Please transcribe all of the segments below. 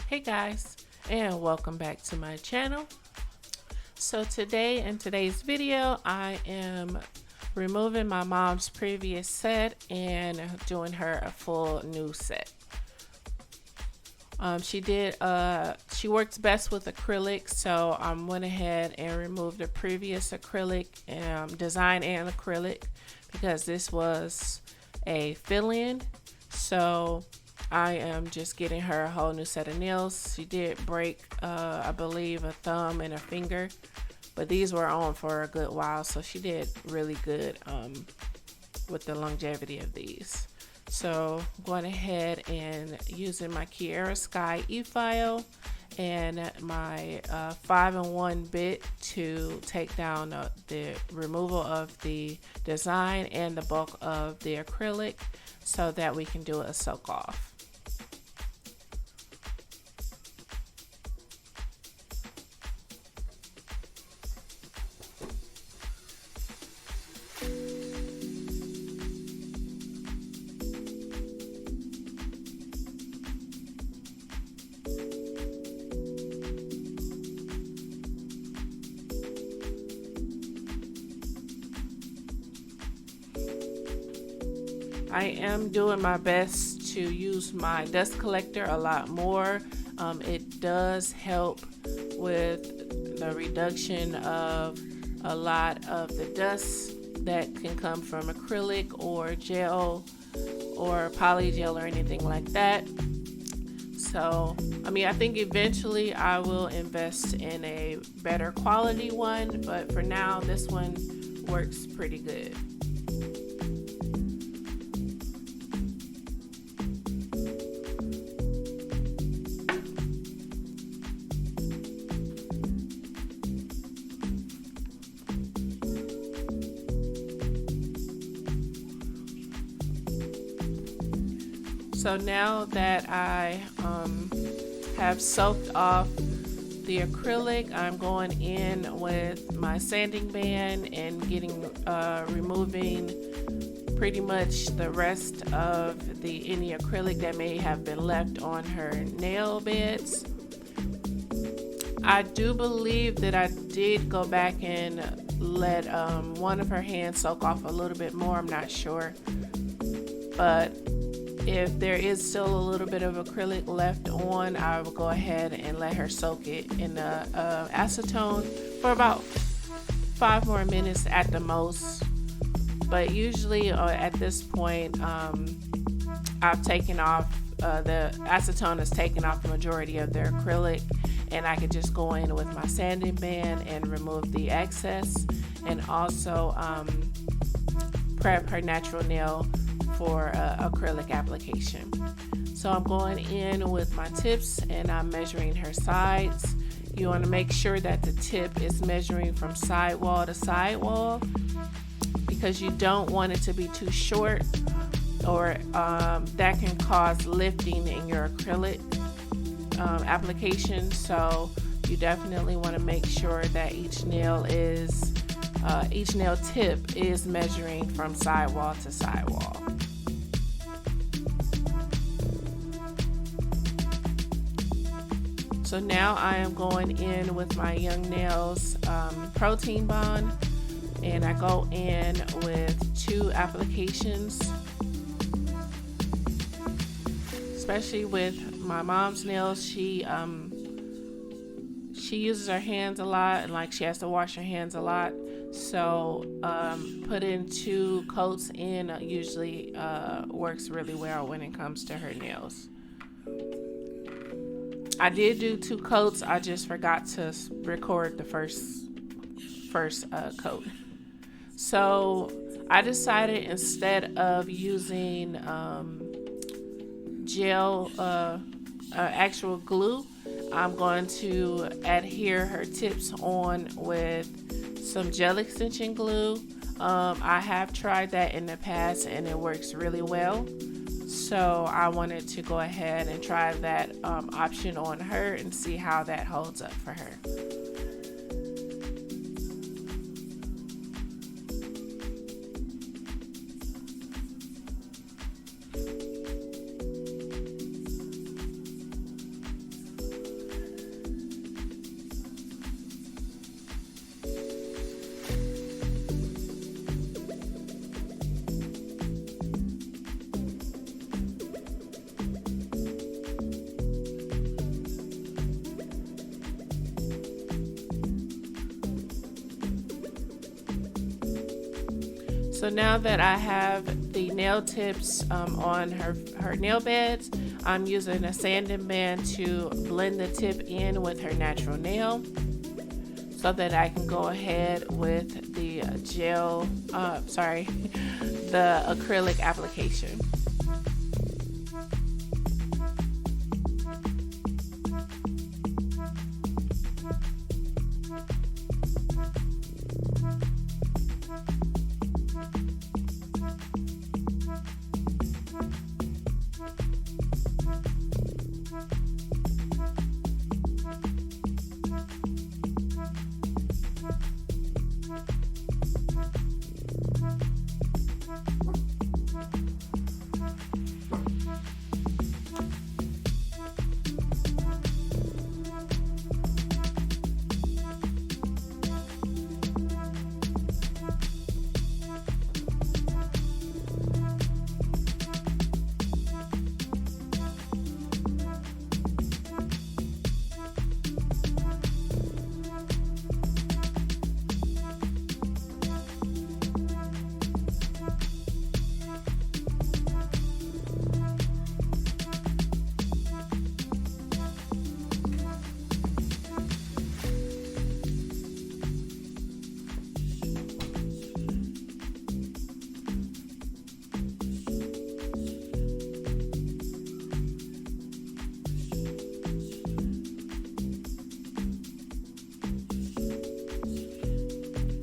Hey guys, and welcome back to my channel. So today in today's video I am removing my mom's previous set and doing her a full new set. She works best with acrylic, so I went ahead and removed the previous acrylic design and acrylic because this was a fill-in. So I am just getting her a whole new set of nails. She did break, I believe, a thumb and a finger, but these were on for a good while, so she did really good with the longevity of these. So I'm going ahead and using my Kiara Sky e-file and my 5-in-1 bit to take down the removal of the design and the bulk of the acrylic so that we can do a soak off. I am doing my best to use my dust collector a lot more. It does help with the reduction of a lot of the dust that can come from acrylic or gel or poly gel or anything like that. So, I think eventually I will invest in a better quality one, but for now this one works pretty good. So now that I have soaked off the acrylic, I'm going in with my sanding band and removing pretty much the rest of any acrylic that may have been left on her nail beds. I do believe that I did go back and let one of her hands soak off a little bit more. I'm not sure, but if there is still a little bit of acrylic left on, I will go ahead and let her soak it in acetone for about 5 more minutes at the most. But usually at this point, I've taken off, the acetone has taken off the majority of the acrylic, and I could just go in with my sanding band and remove the excess, and also prep her natural nail for acrylic application. So I'm going in with my tips and I'm measuring her sides. You want to make sure that the tip is measuring from sidewall to sidewall because you don't want it to be too short, or that can cause lifting in your acrylic application. So you definitely want to make sure that each nail tip is measuring from sidewall to sidewall. So now I am going in with my Young Nails protein bond, and I go in with 2 applications. Especially with my mom's nails, she uses her hands a lot, and she has to wash her hands a lot. So putting 2 coats in usually works really well when it comes to her nails. I did do 2 coats. I just forgot to record the first coat. So I decided instead of using gel, actual glue, I'm going to adhere her tips on with some gel extension glue. I have tried that in the past and it works really well. So I wanted to go ahead and try that option on her and see how that holds up for her. So now that I have the nail tips on her nail beds, I'm using a sanding band to blend the tip in with her natural nail so that I can go ahead with the the acrylic application.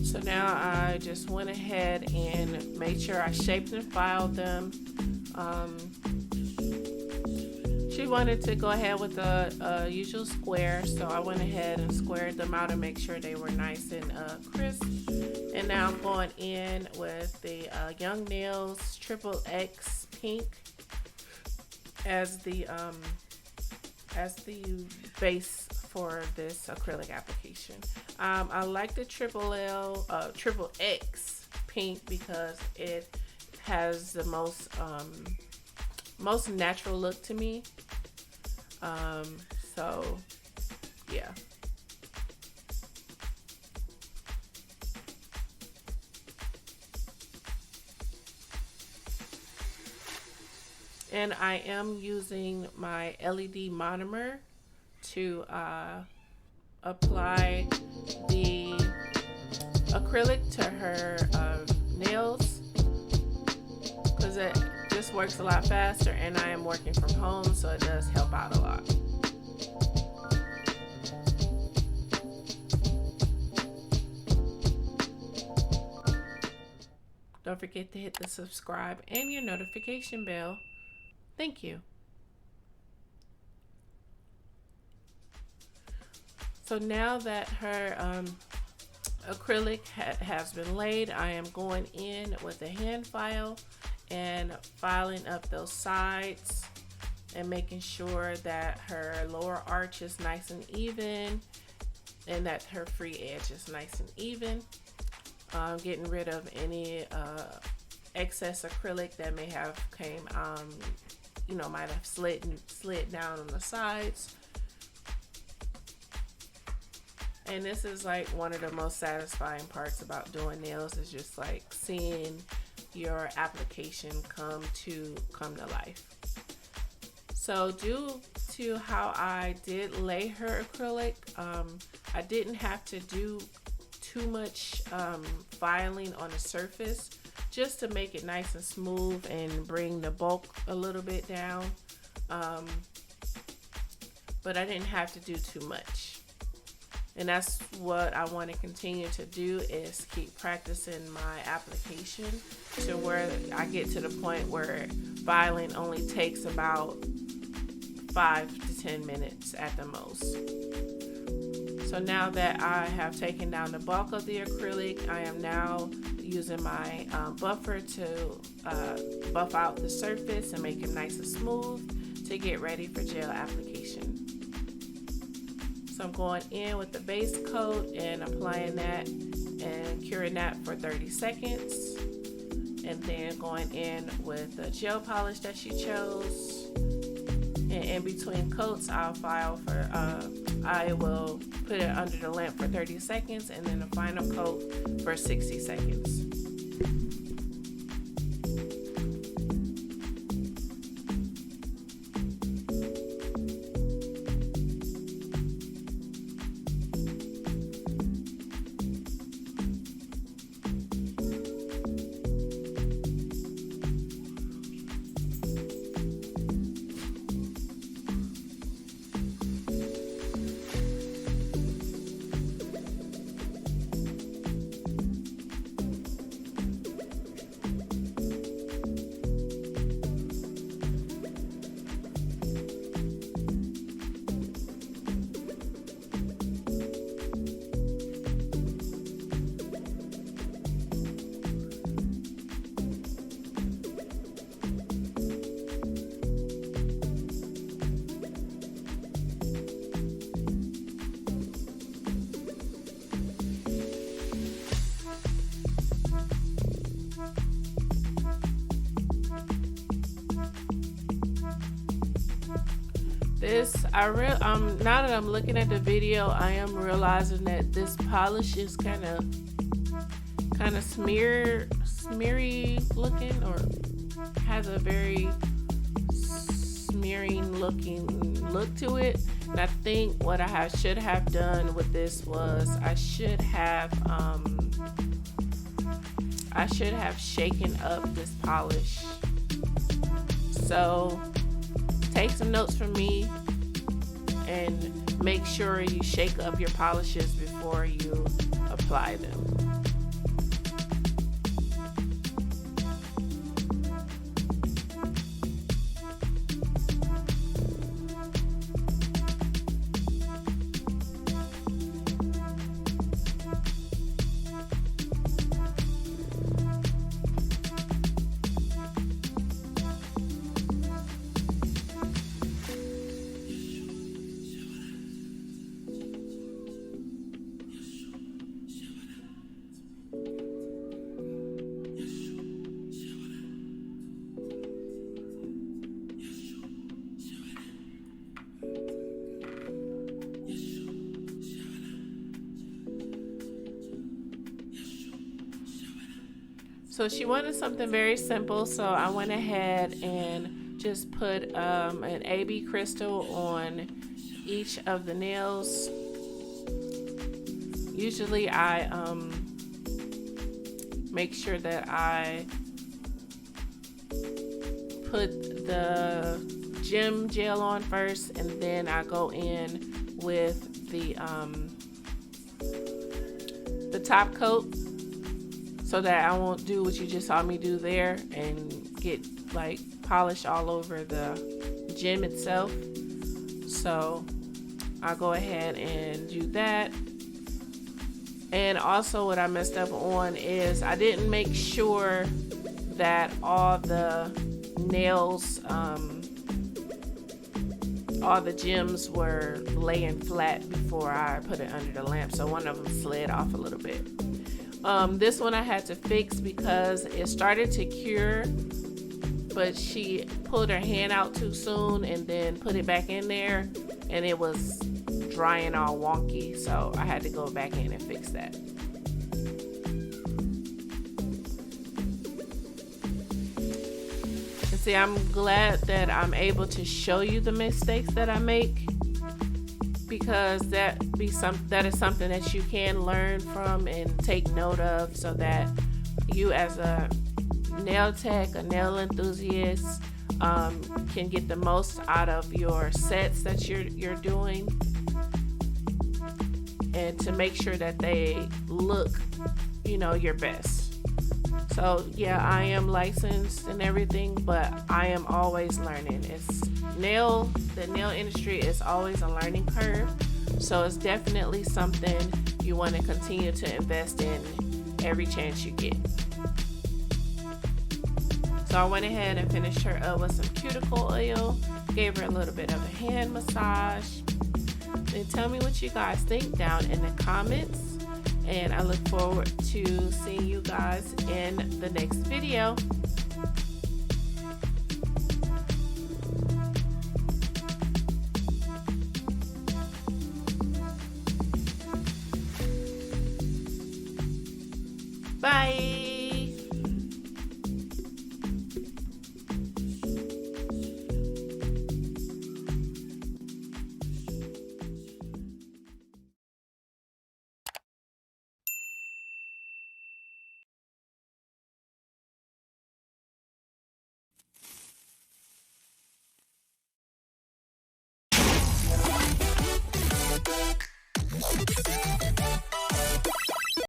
So now I just went ahead and made sure I shaped and filed them. She wanted to go ahead with a usual square, so I went ahead and squared them out and make sure they were nice and crisp. And now I'm going in with the Young Nails Triple X Pink as the base for this acrylic application. I like the Triple X Pink because it has the most natural look to me. So yeah. And I am using my LED monomer to apply the acrylic to her nails because it just works a lot faster, and I am working from home, so it does help out a lot. Don't forget to hit the subscribe and your notification bell. Thank you. So now that her acrylic has been laid, I am going in with a hand file and filing up those sides and making sure that her lower arch is nice and even and that her free edge is nice and even. Getting rid of any excess acrylic that may have might have slid down on the sides. And this is like one of the most satisfying parts about doing nails, is just like seeing your application come to life. So due to how I did lay her acrylic, I didn't have to do too much filing on the surface, just to make it nice and smooth and bring the bulk a little bit down. But I didn't have to do too much. And that's what I want to continue to do, is keep practicing my application to where I get to the point where filing only takes about 5 to 10 minutes at the most. So now that I have taken down the bulk of the acrylic, I am now using my buffer to buff out the surface and make it nice and smooth to get ready for gel application. So I'm going in with the base coat and applying that and curing that for 30 seconds. And then going in with the gel polish that she chose. And in between coats, I will put it under the lamp for 30 seconds and then a final coat for 60 seconds. This now that I'm looking at the video, I am realizing that this polish is kind of smeary looking, or has a very smearing looking look to it. And I think what I should have done with this was I should have shaken up this polish. So take some notes from me and make sure you shake up your polishes before you apply them. So she wanted something very simple, so I went ahead and just put an AB crystal on each of the nails. Usually I make sure that I put the gem gel on first, and then I go in with the top coat, so that I won't do what you just saw me do there and get like polish all over the gem itself. So I'll go ahead and do that. And also what I messed up on is I didn't make sure that all the nails, all the gems were laying flat before I put it under the lamp. So one of them slid off a little bit. This one I had to fix because it started to cure, but she pulled her hand out too soon and then put it back in there, and it was drying all wonky, so I had to go back in and fix that. And see, I'm glad that I'm able to show you the mistakes that I make, because that is something that you can learn from and take note of, so that you as a nail tech, a nail enthusiast, can get the most out of your sets that you're doing, and to make sure that they look, your best. So yeah, I am licensed and everything, but I am always learning. The nail industry is always a learning curve, so it's definitely something you want to continue to invest in every chance you get. So I went ahead and finished her up with some cuticle oil, gave her a little bit of a hand massage. And tell me what you guys think down in the comments, and I look forward to seeing you guys in the next video.